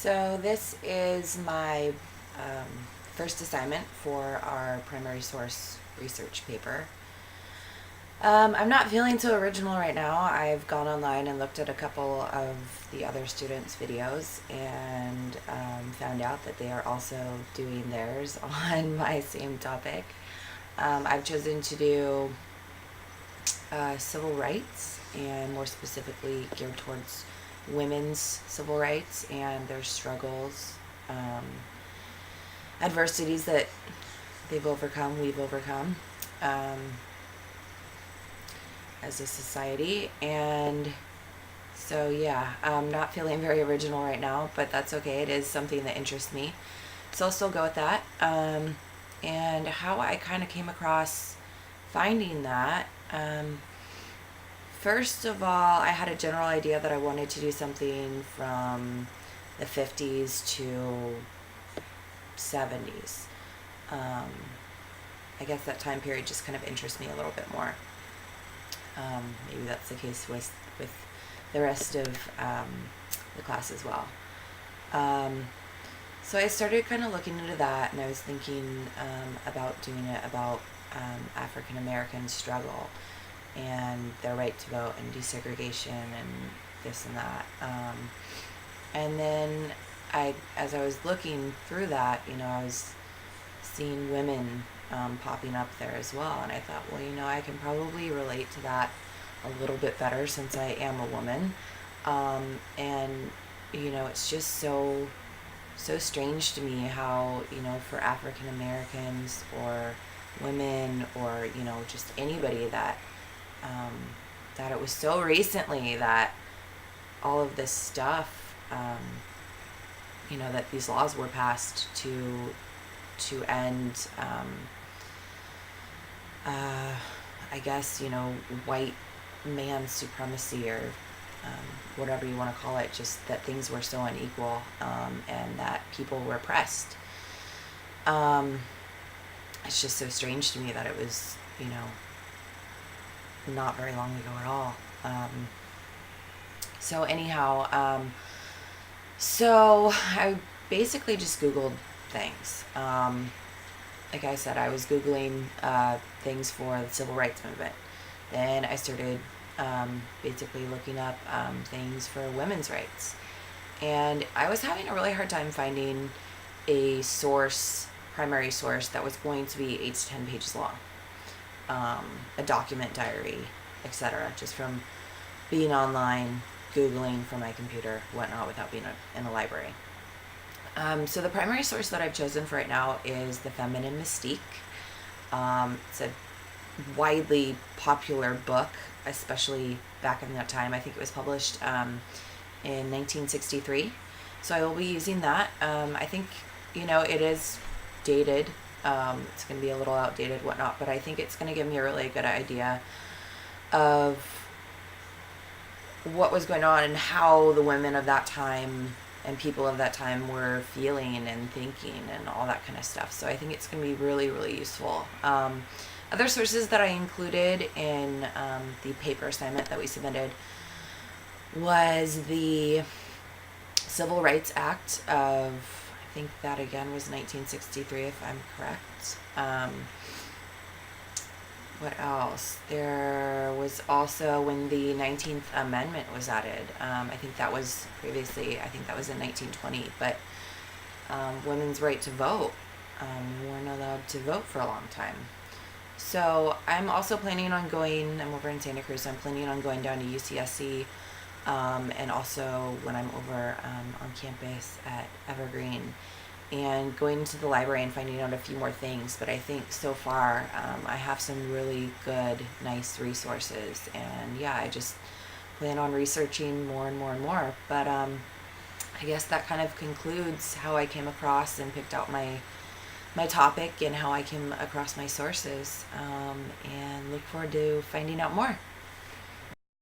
So this is my first assignment for our primary source research paper. I'm not feeling so original right now. I've gone online and looked at a couple of the other students' videos and found out that they are also doing theirs on my same topic. I've chosen to do civil rights, and more specifically geared towards women's civil rights and their struggles, adversities that we've overcome as a society. And so, yeah, I'm not feeling very original right now, but that's okay. It is something that interests me. So I'll still go with that. And how I kind of came across finding that. First of all, I had a general idea that I wanted to do something from the 50s to 70s. I guess that time period just kind of interests me a little bit more. Maybe that's the case with the rest of the class as well. So I started kind of looking into that, and I was thinking about doing it about African American struggle and their right to vote and desegregation and this and that. And then as I was looking through that, I was seeing women popping up there as well. And I thought, well, I can probably relate to that a little bit better since I am a woman. And, it's just so strange to me how, for African Americans or women or, just anybody that it was so recently that all of this stuff, that these laws were passed to end, I guess, white man supremacy or whatever you want to call it, just that things were so unequal, and that people were oppressed. It's just so strange to me that it was, not very long ago at all. So anyhow, so I basically just Googled things. Like I said, I was Googling things for the civil rights movement. Then I started basically looking up things for women's rights. And I was having a really hard time finding a primary source that was going to be 8 to 10 pages long. A document diary, etc., just from being online, Googling from my computer, whatnot, without being in a library. So the primary source that I've chosen for right now is The Feminine Mystique. It's a widely popular book, especially back in that time. I think it was published in 1963. So I will be using that. I think, it is dated. It's going to be a little outdated, whatnot, but I think it's going to give me a really good idea of what was going on and how the women of that time and people of that time were feeling and thinking and all that kind of stuff. So I think it's going to be really, really useful. Other sources that I included in the paper assignment that we submitted was the Civil Rights Act of, I think that again was 1963, if I'm correct. What else? There was also when the 19th Amendment was added. I think that was previously, I think that was in 1920, but women's right to vote. We weren't allowed to vote for a long time. So I'm also planning on going, I'm over in Santa Cruz, so I'm planning on going down to UCSC, and also when I'm over on campus at Evergreen, and going into the library and finding out a few more things. But I think so far I have some really good, nice resources, and yeah, I just plan on researching more and more and more. But I guess that kind of concludes how I came across and picked out my topic and how I came across my sources, and look forward to finding out more.